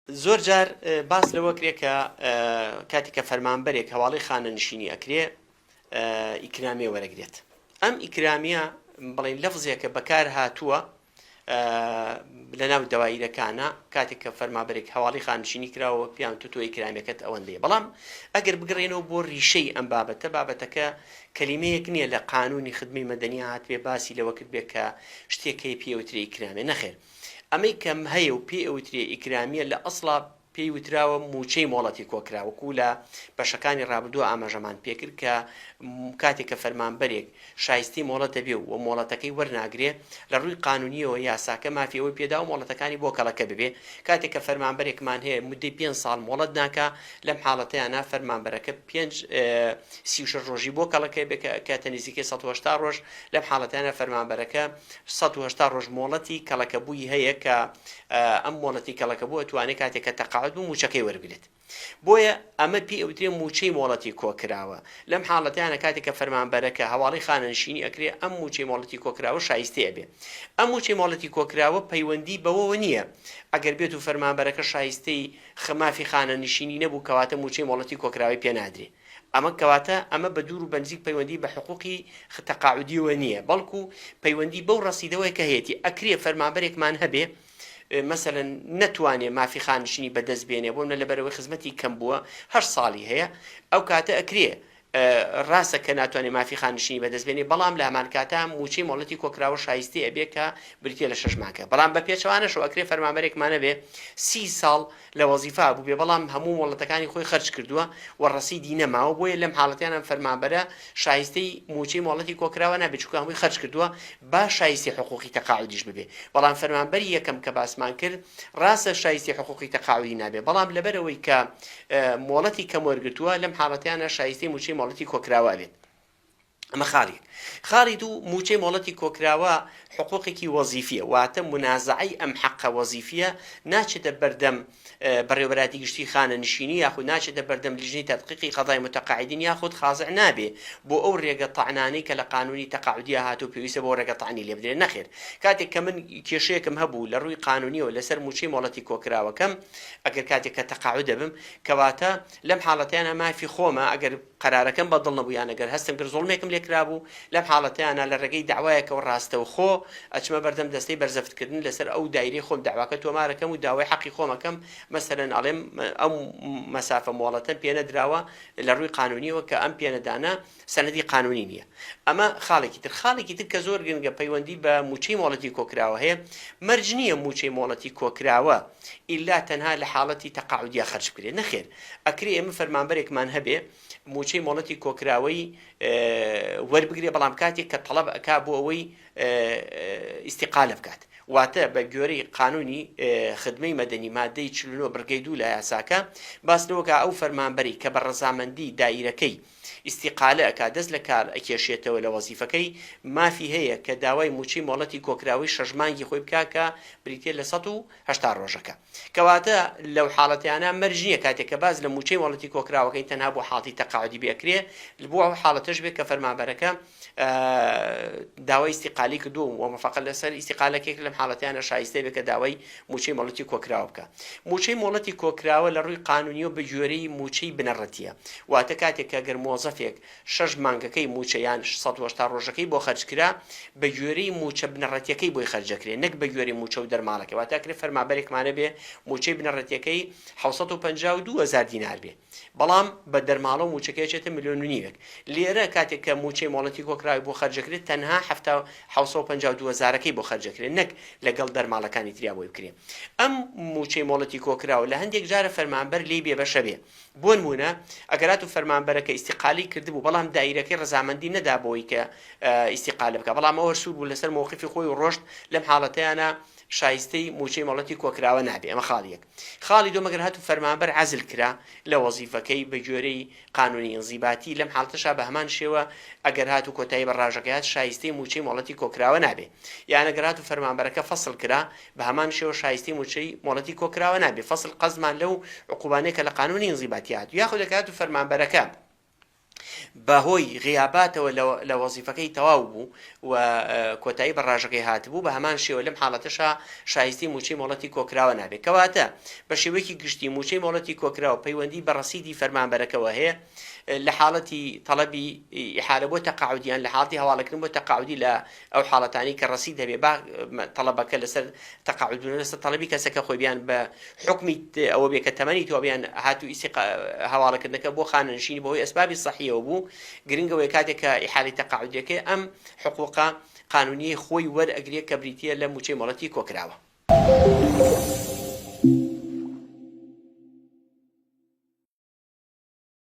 زۆر جار باس لەوە کرێ کە کاتێککە فەرمانبەرێک هەواڵی خانەنشینی ئەکرێ ئیکرامیە وەرەگرێت. ئەم ئیکرامیە بڵین لەفزێکە بەکار هاتووە لەناو دەواییرەکانە کاتێک کە فەرمانبەرێک هەواڵی خانشینی کراوە پێیان تۆ ئیکرامیەکەت ئەوەندەیە. بەڵام ئەگەر بگڕێنەوە بۆ ڕیشەی ئەم بابەتەکە کەلیمەیەک نییە لە قانونی خدمەی مەدەنی هاتوێ باسی لەوە کرد بێت کە شتێکی پێوتری ئیکرامیە نەخێر. ئەمەی کەم هەیە و پێ ئەوترێ ئیکرامیە لە ئەسڵا پێی وتراوە موچەی مۆڵەتی کۆکراوەکو لە بەشەکانی ڕابردووە ئاماژەمان پێکرد کە کاتێک کە فەرمانبەرێک شایستی مۆڵەت دەبێ و مۆڵەتەکەی وەرناگرێ لە ڕووی قانونیەوە یاساکە مافیەوەی پێدا و مۆڵەتەکانی بۆ کەڵەکە ببێ. کاتێک کە فەرمانبەرێکمان هەیە مدەی 5 ساڵ مۆڵەت ناکە لەم حاڵەتەیانە فەرمانبەرەکە 36 ڕۆژی بۆ کەڵەکە بێ کاتە نزیکەی 180 ڕۆژ لەم حاڵەتیانە فەرمانبەرەکە 180 ڕۆژ مۆڵەتی کەڵەکە بووی هەیە کە ئەم مۆڵەتی کەڵەکە بووە توانێت کاتێک کە تەقاعد بوو موچەکەی وەربگرێت. بۆیە ئەمە پێی ئەوترێ موچەی مۆڵەتی کۆکراوە. لەم حاڵەتیانە کاتێک کە فەرمانبەرەکە هەواڵی خانەنشینی ئەکرێ ئەم موچەی مۆڵەتی کۆکراوە شایستەیە بێ. ئەم موچەی مۆڵەتی کۆکراوە پەیوەندی بەوەوە نییە ئەگەر بێت و فەرمانبەرەکە شایستەی خمافی خانەنشینی نەبوو کەواتە موچەی مۆڵەتی کۆکراوی پێ نادرێ. ئەمە کەواتە ئەمە بە دوور و بەنزیک پەیوەندی بە حقوقی تەقاعودیەوە نییە، بەڵکو پەیوەندی بەو ڕەسیدەوەی کە هەیەی ئەکرێ فەرمانبەرێکمان هەبێ مثلا نتوانێ مافی خانشینی بەدەست بێنێ بۆ منە لەبەرەوەی خزمەتی کەم بووە 8 ساڵی هەیە ئەو کاتە ئەکرێ ڕاستە کە ناتوانێت مافی خانشینی بەدەست بێنێ، بەڵام لە هەمان کاتە موچەی مۆڵەتی کۆکراوە شایستی ئەبێ کە بریتە لە 6 مانگە. بەڵام بە پێچەوانەشەوە ئەکرێ فەرمانبەرێکمانە بێ 30 ساڵ لە وەزیفا بوو بێ بەڵام هەموو مۆڵەتەکانی خۆی خەرج کردووە و ڕەسیدی نەماوە، بۆیە لەم حاڵەتیانە فەرمانبەرە شایستەی موچەی مۆڵەتی کۆکراوە نابێت چونکە هەمووی خەرج کردووە با شایستی حقوقی تەقاعودیش ببێ. بەڵام فەرمانبەری یەکەم کە باسمان کرد ڕاستە شایستی حقوقی تەقاعودی نابێ، بەڵام لەبەرەوەی کە مۆڵەتی کەم وەرگرتووە لەم حاڵەتیانە شایستی موچەی مۆڵەتی کۆکراوە بێت. ئەمە خاڵی دوو موچەی مۆڵەتی کۆکراوە حقوقێکی وەزیفیە، واتە منازعەی ئەم حەقە وەزیفیە ناچێتە بەردەم بەڕێوەبەراتی گشتی خانەنشینی یاخود ناچێتە بەردەم لیژنەی تەدقیقی قەضای متەقاعدین یاخود خازع نابێ بۆ ئەو ڕێگە تەعنانەی کە لە قانونی تەقاعودیە هاتوو پێویستە بۆ ڕێگە تەعنی لێ بدرێت. نەخێر، کاتێک کە من کێشەیەکم هەبوو لە ڕووی قانونیەوە لەسەر موچەی مۆڵەتی کۆکراوەکەم ئەگەر کاتێک کە تەقاعود دەبم کەواتە لەم حاڵەتیانە مافی خۆمە ئەگەر قەرارەکەم بەدڵ نەبوو یان ئەگەر هەستم کرد زوڵمێکم لێکرا بوو لەم حاڵەتیانە لە ڕێگەی داوایەکەوە ڕاستەوە خۆ ئەچمە بەردەم دەستەی بەرزەفتکردن لەسەر ئەو دایرەی خۆم داواکە تۆمارەکەم و داوای حەقی خۆمەکەم مەسەلەن ئەڵێم ئەم مەسافە مۆڵەتەم پێ نەدراوە لە ڕووی قانونیەوە کە ئەم پێنەدانە سەنەدی قانونی نییە. ئەمە خاڵێکی تر کە زۆر گرنگە پەیوەندی بە موچەی مۆڵەتی کۆکراوە هەیە. مەرج نییە موچەی مۆڵەتی کۆکراوە ئیلا تەنها لە حاڵەتی تەقاعودیە خەرج بکرێت. نەخێر، ئەکرێ ئێمە فەرمانبەرێکمان هەبێ موچەی مۆڵەتی کۆکراوەی وەربگرێ، بەڵام کاتێک کە تەڵەب ئەکا بۆ ئەوەی ئیستیقالە بکات، واتە بە گوێرەی قانونی خدمەی مەدەنی مادەی 49 بڕگەی 2 لە یاساکە باسنەوەکە ئەو فەرمانبەری کە بە ڕەزامەندی دایرەکەی ئیستیقالە ئەکا دەست لە کار ئەکێشێتەوە لە وەزیفەکەی مافی هەیە کە داوای موچەی مۆڵەتی کۆکراوی 6 مانگی خۆی بکاکە بریتێ لە 180 ڕۆژەکە. کەواتە لەو حاڵەتیانە مەرجیە کاتێک کە باز لە موچەی مۆڵەتی کۆکراوەکەی تەنها بۆ حاڵەتی تەقاعودی بێکرێ بۆ ئەو حاڵەتەش بێت کە فەرمانبەرەکە داوای ئیستیقالی کردو و مەفەقەت لەسەر ئیستیقالەکێک لەم حاڵەتیانە شایستە بێت کە داوای موچەی مۆڵەتی کۆکراوە بکە. موچەی مۆڵەتی کۆکراوە لە ڕووی قانونیەوە بە گوێرەی موچەی بنەڕەتیە، واتە کاتێک کە گەر مۆزەفێک 6 مانگەکەی موچەیان 180 ڕۆژەکەی بۆ خەرجکرا بە گوێرەی موچە بنەڕەتیەکەی بۆی خەرجەکرێ، نەک بە گوێرەی موچە و دەرماڵەکە. واتە ئەکرێ فەرمانبەرێکمانە بێ موچەی بنەڕەتیەکەی 752,000 دینار بێ، بەڵام بە دەرماڵە و موچەکەی چێتە 1.5 ملیۆن. لێرە کاتێک کە موچەی مۆڵەتی کۆکراوی بۆ خەرجەکرێت تەنها 752,000ەکەی بۆ خەرجەکرێت، نەک لەگەڵ دەرماڵەکانی تریا بۆی بکرێ. ئەم موچەی مۆڵەتی کۆکراوە لە هەندێک جارە فەرمانبەر لێی بێبەشە بێ. بۆ نمونە ئەگەرات و فەرمانبەرەکە ئیستیقالی کردبوو بەڵام دایرەکەی ڕەزامەندی نەدا بۆی کە ئیستیقالە بکە، بەڵام ئەوە سوود بوو لەسەر مۆقیفی خۆی و ڕۆشت، لەم حاڵەتەیانە شایستەی موچەی مۆڵەتی کۆکراوە نابێ. ئەمە خاڵیەک. خاڵی دووەم ئەگەر هاتوو فەرمانبەر عەزل کرا لە وەزیفەکەی بە گوێرەی قانونی ئینزیباتی لەم حاڵەتەشا بە هەمان شێوە ئەگەر هاتوو کۆتایی بە ڕاژەکەیات شایستەی موچەی مۆڵەتی کۆکراوە نابێ. یان ئەگەر هاتوو فەرمانبەرەکە فەسڵ کرا بە هەمان شێوە شایستەی موچەی مۆڵەتی کۆکراوە نابێ. فەسڵ قەزمان لەو عقوبانەیە کە لە قانونی ئینزیباتی هاتوو، یاخود ئەگەر هاتوو فەرمانبەرەکە بەهۆی غیاباتەوە لە وەزیفەکەی تەواو بوو و کۆتایی بە ڕاژەکەی هاتبوو بە هەمان شێوە لەم حاڵەتەشا شایستی موچەی مۆڵەتی کۆکراوە نابێت کەواتە بە شێوەیەکی گشتی موچەی مۆڵەتی کۆکراوە پەیوەندی بە ڕەسیدی فەرمانبەرەکەوە هەیە لە حاڵەتی تەڵەبی ئیحالە بۆ تەقاعودیان لە حاڵەتی هەواڵەکردن بۆ تەقاعودی لە ئەو حاڵەتانی کە ڕەسید هەبێ با تەڵەبەکە لەسەر تەقاعودبوون لەسەر تەڵەبی کەسەکە خۆی بیان بە حکمی ئەوە بێ کە تەمەنی تۆ بیان هاتوو هەواڵەکردنەکە بۆ خانەنشینی بەهۆی ئەسبابی سەحیەوە بوو گرنگەوەی کاتێک کە ئیحالی تەقاعودیەکەی ئەم حقوقە قانونی خۆی وەرئەگرێت کە بریتیە لە موچەی مۆڵەتی کۆکراوە.